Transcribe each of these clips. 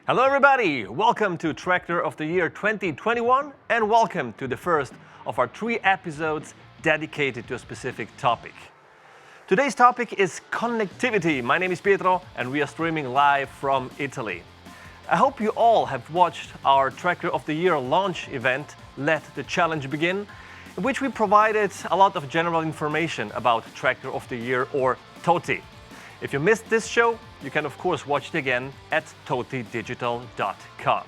Hello everybody! Welcome to Tractor of the Year 2021 and welcome to the first of our 3 episodes dedicated to a specific topic. Today's topic is connectivity. My name is Pietro and we are streaming live from Italy. I hope you all have watched our Tractor of the Year launch event, Let the Challenge Begin, in which we provided a lot of general information about Tractor of the Year or Toty. If you missed this show, you can of course watch it again at totydigital.com.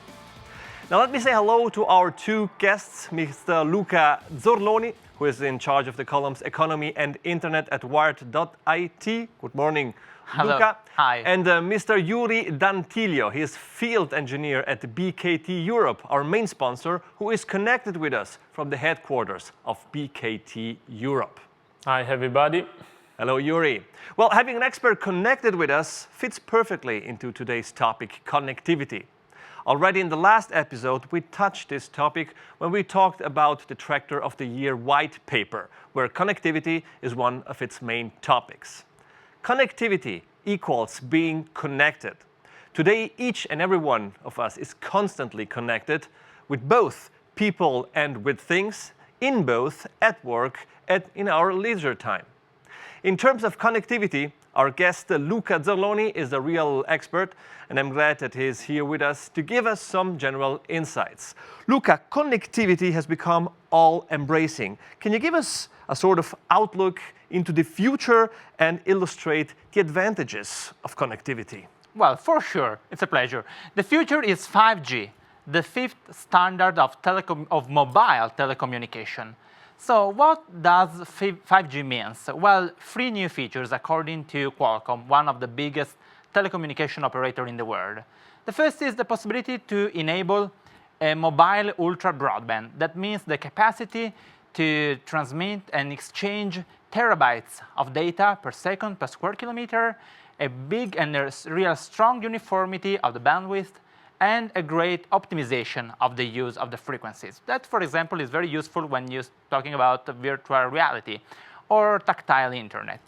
Now let me say hello to our 2 guests, Mr. Luca Zorloni, who is in charge of the columns Economy and Internet at Wired.it. Good morning, Hello. Luca. Hi. And Mr. Yuri Dantilio, he is field engineer at BKT Europe, our main sponsor, who is connected with us from the headquarters of BKT Europe. Hi everybody. Hello, Yuri. Well, having an expert connected with us fits perfectly into today's topic, connectivity. Already in the last episode, we touched this topic when we talked about the Tractor of the Year white paper, where connectivity is one of its main topics. Connectivity equals being connected. Today, each and every one of us is constantly connected with both people and with things, in both, at work, and in our leisure time. In terms of connectivity, our guest Luca Zorloni is a real expert, and I'm glad that he is here with us to give us some general insights. Luca, connectivity has become all-embracing. Can you give us a sort of outlook into the future and illustrate the advantages of connectivity? Well, for sure, it's a pleasure. The future is 5G, the 5th standard of mobile telecommunication. So what does 5G mean? Well, 3 new features according to Qualcomm, one of the biggest telecommunication operators in the world. The first is the possibility to enable a mobile ultra broadband. That means the capacity to transmit and exchange terabytes of data per second per square kilometer, a big and a real strong uniformity of the bandwidth, and a great optimization of the use of the frequencies. That, for example, is very useful when you're talking about virtual reality or tactile internet.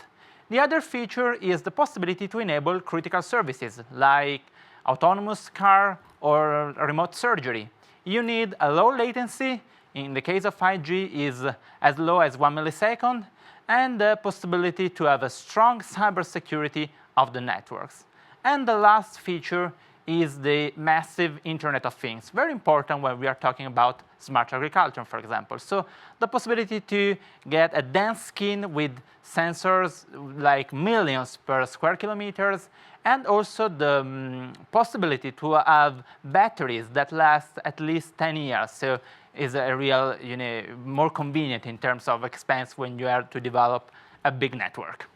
The other feature is the possibility to enable critical services like autonomous car or remote surgery. You need a low latency, in the case of 5G is as low as 1 millisecond, and the possibility to have a strong cybersecurity of the networks. And the last feature is the massive Internet of Things, very important when we are talking about smart agriculture, for example. So the possibility to get a dense skin with sensors like millions per square kilometers, and also the possibility to have batteries that last at least 10 years. So is a real, more convenient in terms of expense when you are to develop a big network.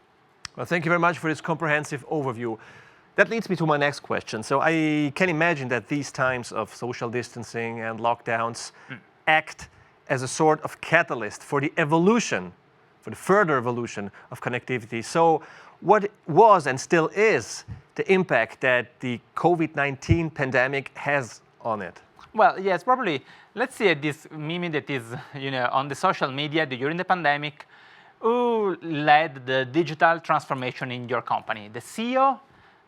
Well, thank you very much for this comprehensive overview. That leads me to my next question. So I can imagine that these times of social distancing and lockdowns act as a sort of catalyst for the evolution, for the further evolution of connectivity. So what was and still is the impact that the COVID-19 pandemic has on it? Well, yes, probably. Let's see this meme that is, on the social media during the pandemic. Who led the digital transformation in your company? The CEO?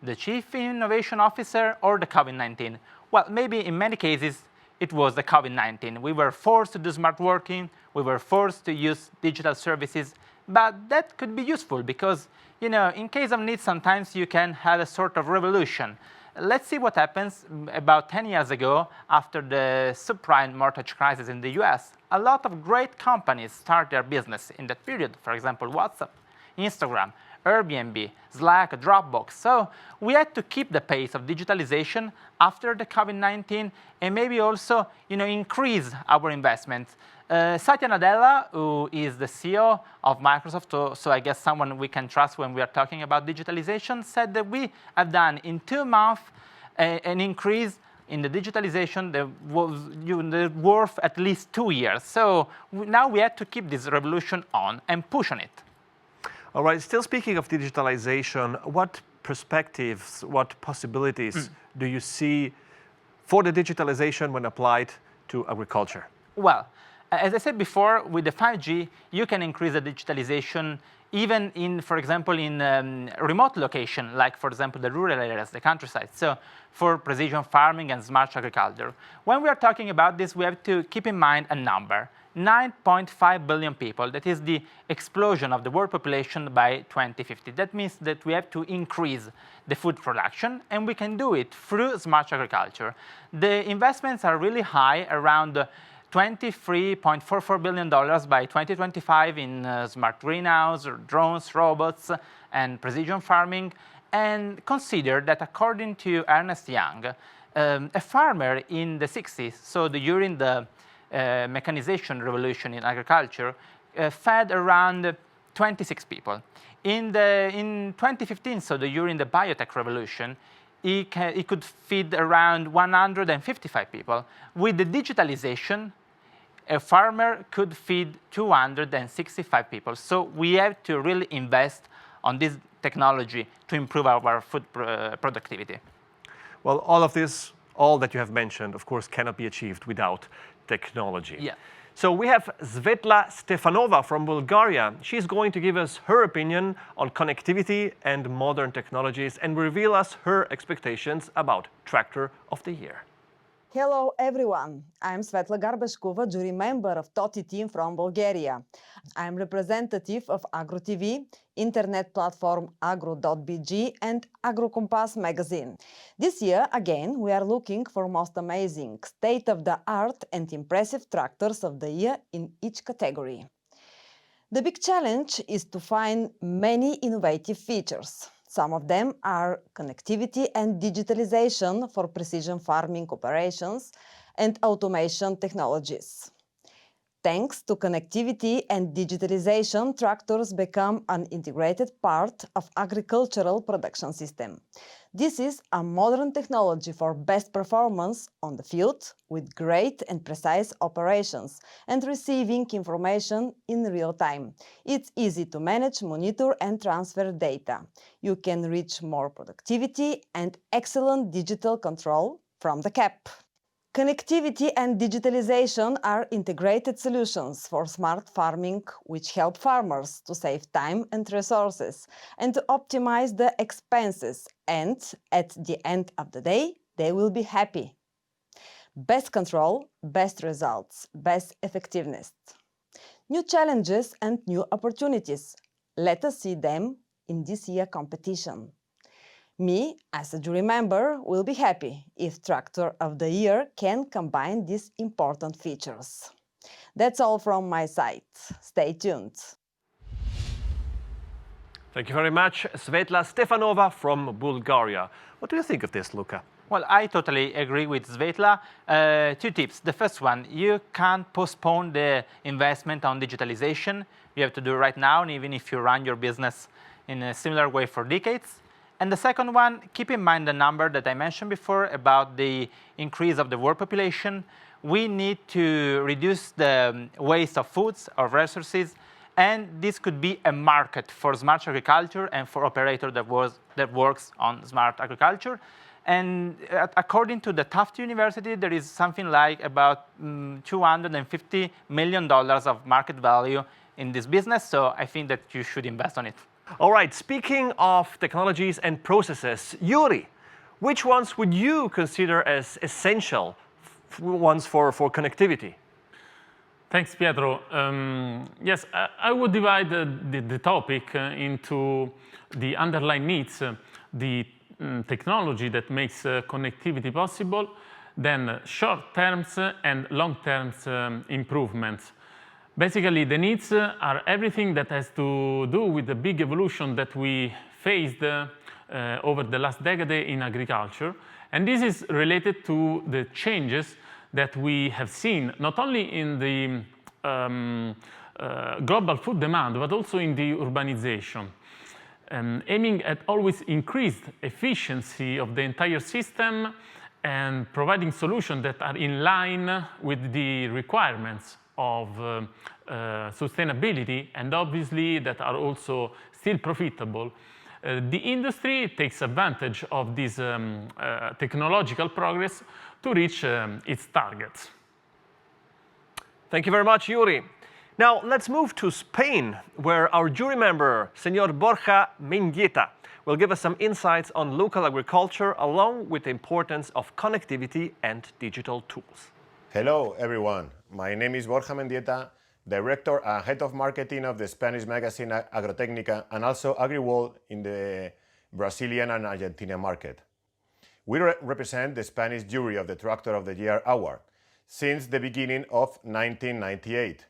The Chief Innovation Officer, or the COVID-19? Well, maybe in many cases, it was the COVID-19. We were forced to do smart working, we were forced to use digital services, but that could be useful because, in case of need, sometimes you can have a sort of revolution. Let's see what happens about 10 years ago after the subprime mortgage crisis in the US. A lot of great companies start their business in that period, for example, WhatsApp, Instagram, Airbnb, Slack, Dropbox. So we had to keep the pace of digitalization after the COVID-19 and maybe also increase our investments. Satya Nadella, who is the CEO of Microsoft, so I guess someone we can trust when we are talking about digitalization, said that we have done in 2 months an increase in the digitalization that was worth at least 2 years. So now we had to keep this revolution on and push on it. All right, still speaking of digitalization, what perspectives, what possibilities do you see for the digitalization when applied to agriculture? Well, As I said before, with the 5G, you can increase the digitalization even in, for example, in remote location, like, for example, the rural areas, the countryside. So for precision farming and smart agriculture. When we are talking about this, we have to keep in mind a number. 9.5 billion people. That is the explosion of the world population by 2050. That means that we have to increase the food production, and we can do it through smart agriculture. The investments are really high, around $23.44 billion by 2025 in smart greenhouse, drones, robots, and precision farming. And consider that according to Ernest Young, a farmer in the 60s, so during the mechanization revolution in agriculture, fed around 26 people. In 2015, so during the biotech revolution, he could feed around 155 people. With the digitalization, a farmer could feed 265 people. So we have to really invest on this technology to improve our food productivity. Well, all of this, all that you have mentioned, of course, cannot be achieved without technology. Yeah. So we have Svetla Stefanova from Bulgaria. She's going to give us her opinion on connectivity and modern technologies and reveal us her expectations about Tractor of the Year. Hello everyone, I'm Svetla Garbashkova, jury member of Toty team from Bulgaria. I'm representative of AgroTV, internet platform agro.bg and AgroCompass magazine. This year, again, we are looking for most amazing, state-of-the-art and impressive tractors of the year in each category. The big challenge is to find many innovative features. Some of them are connectivity and digitalization for precision farming operations and automation technologies. Thanks to connectivity and digitalization, tractors become an integrated part of agricultural production system. This is a modern technology for best performance on the field with great and precise operations and receiving information in real time. It's easy to manage, monitor and transfer data. You can reach more productivity and excellent digital control from the cap. Connectivity and digitalization are integrated solutions for smart farming which help farmers to save time and resources and to optimize the expenses, and at the end of the day, they will be happy. Best control, best results, best effectiveness. New challenges and new opportunities. Let us see them in this year's competition. Me, as a jury member, will be happy if Tractor of the Year can combine these important features. That's all from my side. Stay tuned. Thank you very much, Svetla Stefanova from Bulgaria. What do you think of this, Luca? Well, I totally agree with Svetla. Two tips. The first one, you can't postpone the investment on digitalization. You have to do it right now, and even if you run your business in a similar way for decades. And the second one, keep in mind the number that I mentioned before about the increase of the world population. We need to reduce the waste of foods, of resources, and this could be a market for smart agriculture and for operator that works on smart agriculture. And according to the Tufts University, there is something like about $250 million of market value in this business, so I think that you should invest on it. All right, speaking of technologies and processes, Yuri, which ones would you consider as essential ones for connectivity? Thanks, Pietro. Yes, I would divide the topic into the underlying needs, the technology that makes connectivity possible, then short-term and long-term improvements. Basically, the needs are everything that has to do with the big evolution that we faced over the last decade in agriculture. And this is related to the changes that we have seen, not only in the global food demand, but also in the urbanization, aiming at always increased efficiency of the entire system and providing solutions that are in line with the requirements of sustainability, and obviously that are also still profitable. The industry takes advantage of this technological progress to reach its targets. Thank you very much, Yuri. Now, let's move to Spain, where our jury member, Senor Borja Mendieta, will give us some insights on local agriculture along with the importance of connectivity and digital tools. Hello, everyone. My name is Borja Mendieta, Director and Head of Marketing of the Spanish magazine Agrotecnica and also AgriWorld in the Brazilian and Argentinian market. We represent the Spanish jury of the Tractor of the Year award since the beginning of 1998.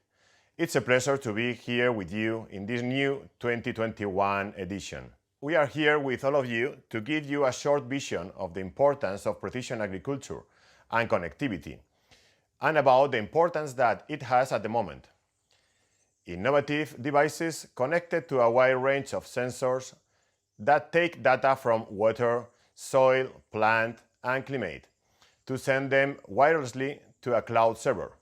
It's a pleasure to be here with you in this new 2021 edition. We are here with all of you to give you a short vision of the importance of precision agriculture and connectivity, and about the importance that it has at the moment. Innovative devices connected to a wide range of sensors that take data from water, soil, plant, and climate to send them wirelessly to a cloud server,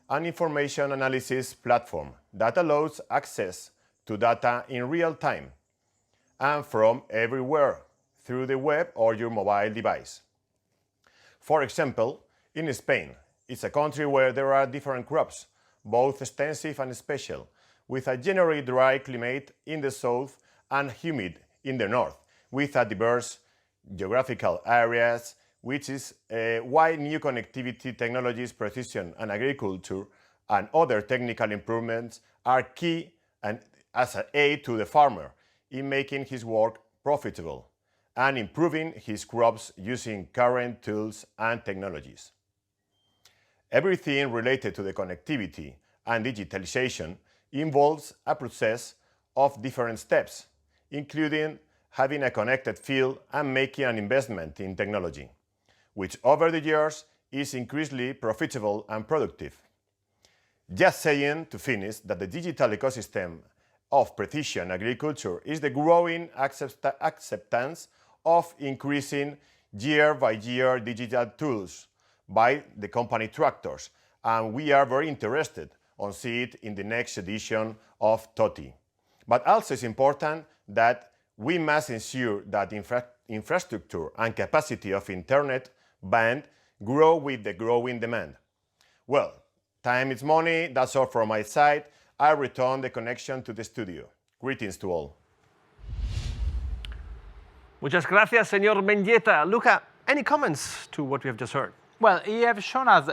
an information analysis platform that allows access to data in real time and from everywhere through the web or your mobile device. For example, in Spain, it's a country where there are different crops, both extensive and special, with a generally dry climate in the south and humid in the north, with a diverse geographical areas, which is why new connectivity technologies, precision and agriculture, and other technical improvements are key and as an aid to the farmer in making his work profitable and improving his crops using current tools and technologies. Everything related to the connectivity and digitalization involves a process of different steps, including having a connected field and making an investment in technology, which over the years is increasingly profitable and productive. Just saying to finish that the digital ecosystem of precision agriculture is the growing acceptance of increasing year-by-year digital tools by the company tractors, and we are very interested on see it in the next edition of Toty. But also it's important that we must ensure that infrastructure and capacity of internet band grow with the growing demand. Well, time is money, that's all from my side. I return the connection to the studio. Greetings to all. Muchas gracias, señor Mendieta. Luca, any comments to what we have just heard? Well, you have shown us,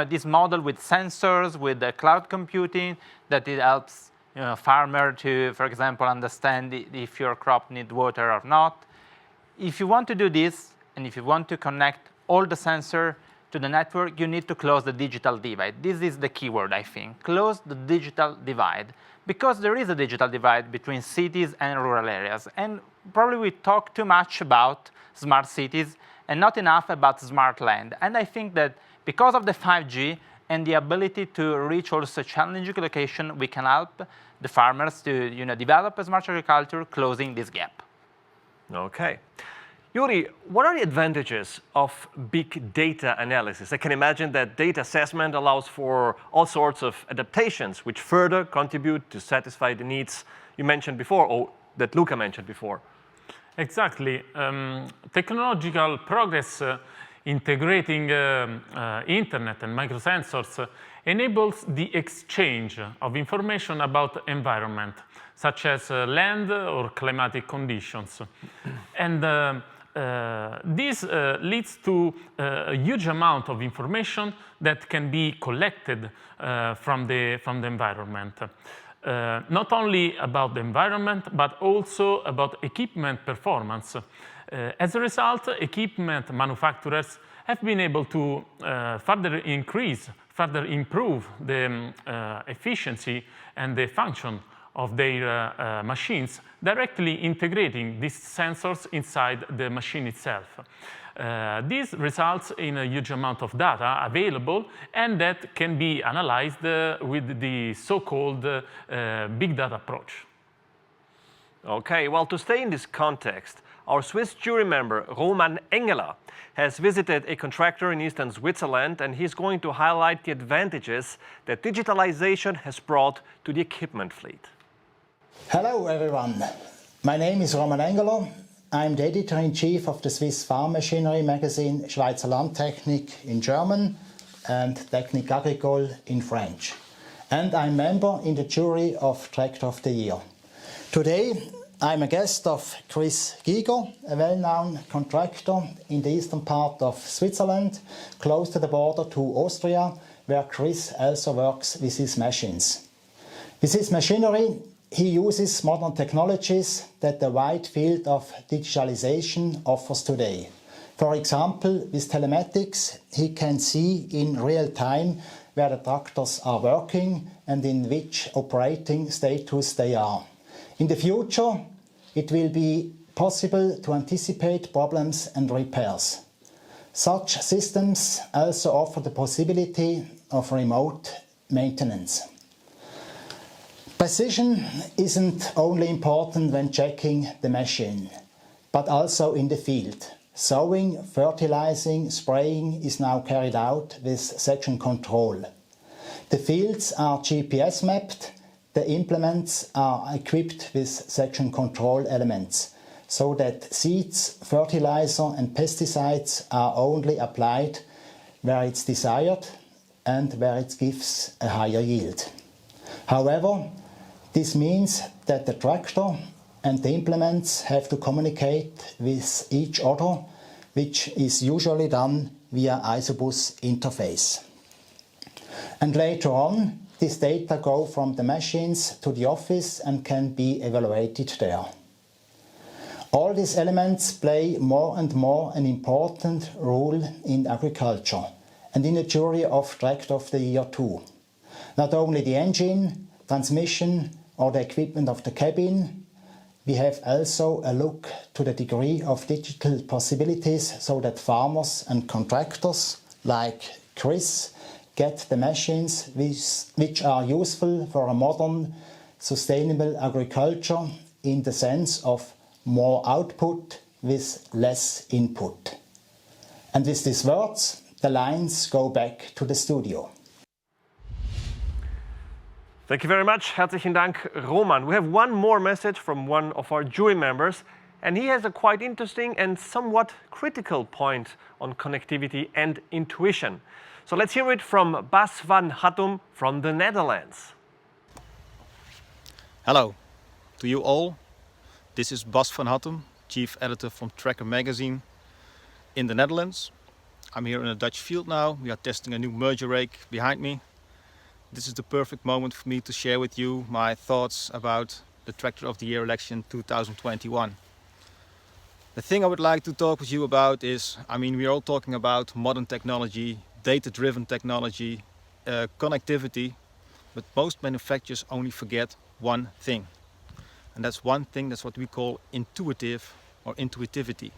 this model with sensors, with the cloud computing, that it helps farmer to, for example, understand if your crop needs water or not. If you want to do this, and if you want to connect all the sensors to the network, you need to close the digital divide. This is the keyword, I think. Close the digital divide. Because there is a digital divide between cities and rural areas. And probably we talk too much about smart cities and not enough about smart land. And I think that because of the 5G and the ability to reach also challenging location, we can help the farmers to develop a smart agriculture, closing this gap. Okay. Yuri, what are the advantages of big data analysis? I can imagine that data assessment allows for all sorts of adaptations which further contribute to satisfy the needs you mentioned before, or that Luca mentioned before. Exactly. Technological progress integrating internet and microsensors enables the exchange of information about environment, such as land or climatic conditions. And this leads to a huge amount of information that can be collected from the environment. Not only about the environment, but also about equipment performance. As a result, equipment manufacturers have been able to further improve the efficiency and the function of their machines, directly integrating these sensors inside the machine itself. This results in a huge amount of data available, and that can be analyzed with the so-called big data approach. Okay, well, to stay in this context, our Swiss jury member, Roman Engeler, has visited a contractor in eastern Switzerland, and he's going to highlight the advantages that digitalization has brought to the equipment fleet. Hello everyone, my name is Roman Engeler. I'm the editor-in-chief of the Swiss farm machinery magazine Schweizer Landtechnik in German, and Technique Agricole in French. And I'm member in the jury of Tractor of the Year. Today I'm a guest of Chris Giger, a well-known contractor in the eastern part of Switzerland, close to the border to Austria, where Chris also works with his machines. With his machinery, he uses modern technologies that the wide field of digitalization offers today. For example, with telematics, he can see in real time where the tractors are working and in which operating status they are. In the future, it will be possible to anticipate problems and repairs. Such systems also offer the possibility of remote maintenance. Precision isn't only important when checking the machine, but also in the field. Sowing, fertilizing, spraying is now carried out with section control. The fields are GPS mapped. The implements are equipped with section control elements, so that seeds, fertilizer and pesticides are only applied where it's desired and where it gives a higher yield. However, this means that the tractor and the implements have to communicate with each other, which is usually done via Isobus interface. And later on, this data go from the machines to the office and can be evaluated there. All these elements play more and more an important role in agriculture and in the jury of Tractor of the Year too. Not only the engine, transmission or the equipment of the cabin, we have also a look to the degree of digital possibilities so that farmers and contractors like Chris get the machines which are useful for a modern, sustainable agriculture in the sense of more output with less input. And with these words, the lines go back to the studio. Thank you very much. Herzlichen Dank, Roman. We have one more message from one of our jury members, and he has a quite interesting and somewhat critical point on connectivity and intuition. So let's hear it from Bas van Hattum from the Netherlands. Hello to you all. This is Bas van Hattum, chief editor from Tracker magazine in the Netherlands. I'm here in a Dutch field now. We are testing a new merger rake behind me. This is the perfect moment for me to share with you my thoughts about the Tractor of the Year election 2021. The thing I would like to talk with you about is, we are all talking about modern technology, data-driven technology, connectivity, but most manufacturers only forget one thing. And that's one thing, that's what we call intuitive or intuitivity.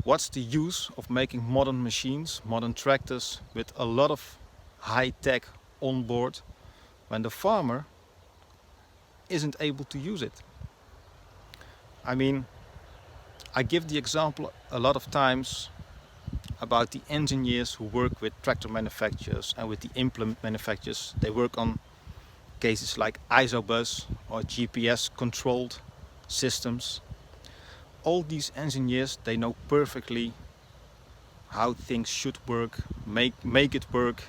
What's the use of making modern machines, modern tractors with a lot of high tech on board when the farmer isn't able to use it? I give the example a lot of times about the engineers who work with tractor manufacturers and with the implement manufacturers. They work on cases like Isobus or GPS controlled systems. All these engineers, they know perfectly how things should work, make it work.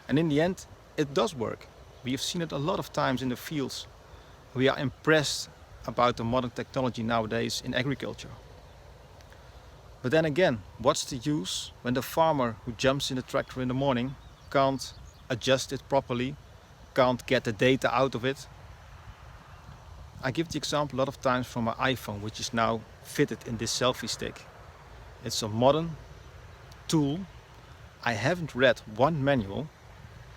And in the end, it does work. We have seen it a lot of times in the fields. We are impressed about the modern technology nowadays in agriculture. But then again, what's the use when the farmer who jumps in the tractor in the morning can't adjust it properly, can't get the data out of it? I give the example a lot of times from my iPhone, which is now fitted in this selfie stick. It's a modern tool. I haven't read one manual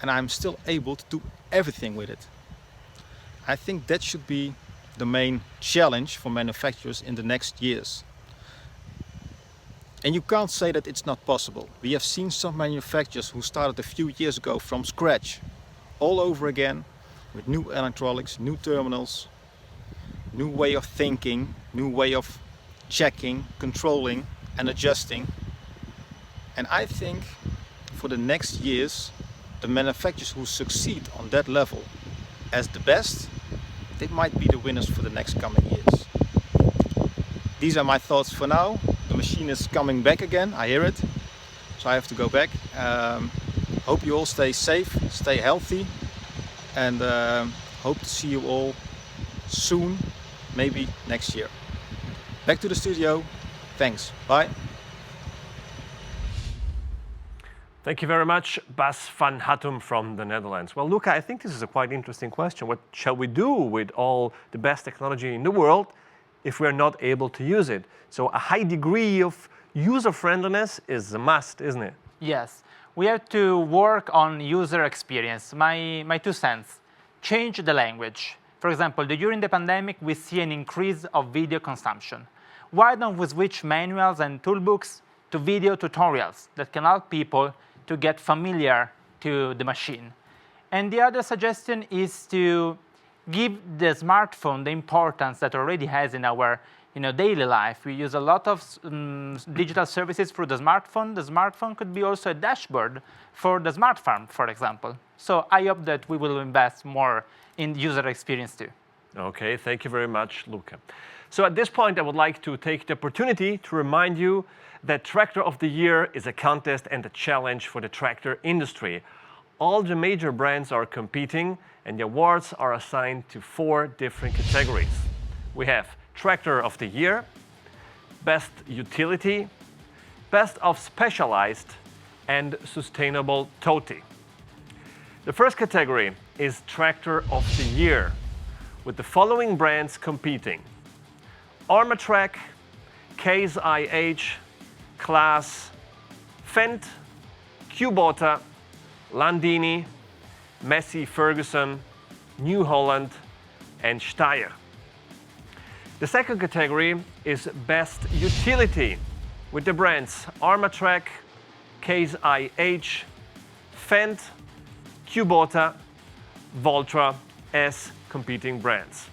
and I'm still able to do everything with it. I think that should be the main challenge for manufacturers in the next years. And you can't say that it's not possible. We have seen some manufacturers who started a few years ago from scratch, all over again, with new electronics, new terminals, new way of thinking, new way of checking, controlling and adjusting. And I think for the next years, the manufacturers who succeed on that level as the best, they might be the winners for the next coming years. These are my thoughts for now. The machine is coming back again, I hear it. So so I have to go back. Hope you all stay safe, stay healthy, and hope to see you all soon, maybe next year. Back to the studio. Thanks. Bye. Thank you very much, Bas van Hattem from the Netherlands. Well, Luca, I think this is a quite interesting question. What shall we do with all the best technology in the world if we're not able to use it? So a high degree of user-friendliness is a must, isn't it? Yes, we have to work on user experience. My 2 cents, change the language. For example, during the pandemic, we see an increase of video consumption. Why don't we switch manuals and toolbooks to video tutorials that can help people to get familiar to the machine? And the other suggestion is to give the smartphone the importance that it already has in our daily life. We use a lot of digital services through the smartphone. The smartphone could be also a dashboard for the smart farm, for example. So I hope that we will invest more in user experience too. Okay, thank you very much, Luca. So at this point, I would like to take the opportunity to remind you that Tractor of the Year is a contest and a challenge for the tractor industry. All the major brands are competing, and the awards are assigned to 4 different categories. We have Tractor of the Year, Best Utility, Best of Specialized, and Sustainable Toty. The first category is Tractor of the Year, with the following brands competing: Armatrack, Case IH, Claas, Fendt, Kubota, Landini, Massey Ferguson, New Holland, and Steyr. The second category is Best Utility, with the brands Armatrack, Case IH, Fendt, Kubota, Valtra as competing brands.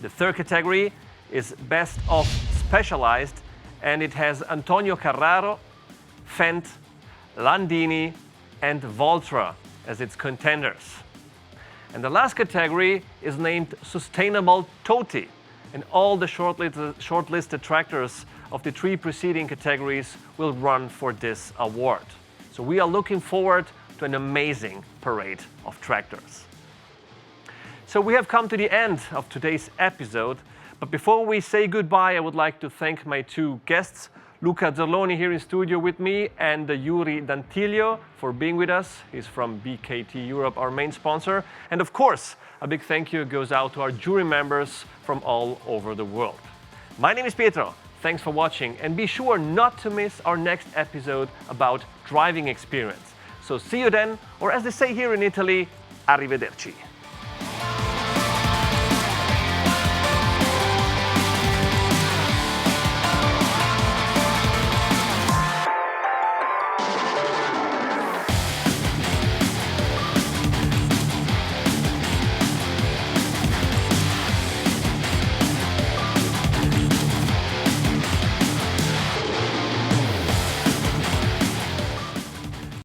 The third category is Best of Specialized, and it has Antonio Carraro, Fendt, Landini, and Valtra as its contenders. And the last category is named Sustainable Toty, and all the shortlisted tractors of the 3 preceding categories will run for this award. So we are looking forward to an amazing parade of tractors. So we have come to the end of today's episode, but before we say goodbye, I would like to thank my 2 guests, Luca Zerloni here in studio with me, and Yuri Dantilio for being with us. He's from BKT Europe, our main sponsor. And of course, a big thank you goes out to our jury members from all over the world. My name is Pietro. Thanks for watching, and be sure not to miss our next episode about driving experience. So see you then, or as they say here in Italy, arrivederci.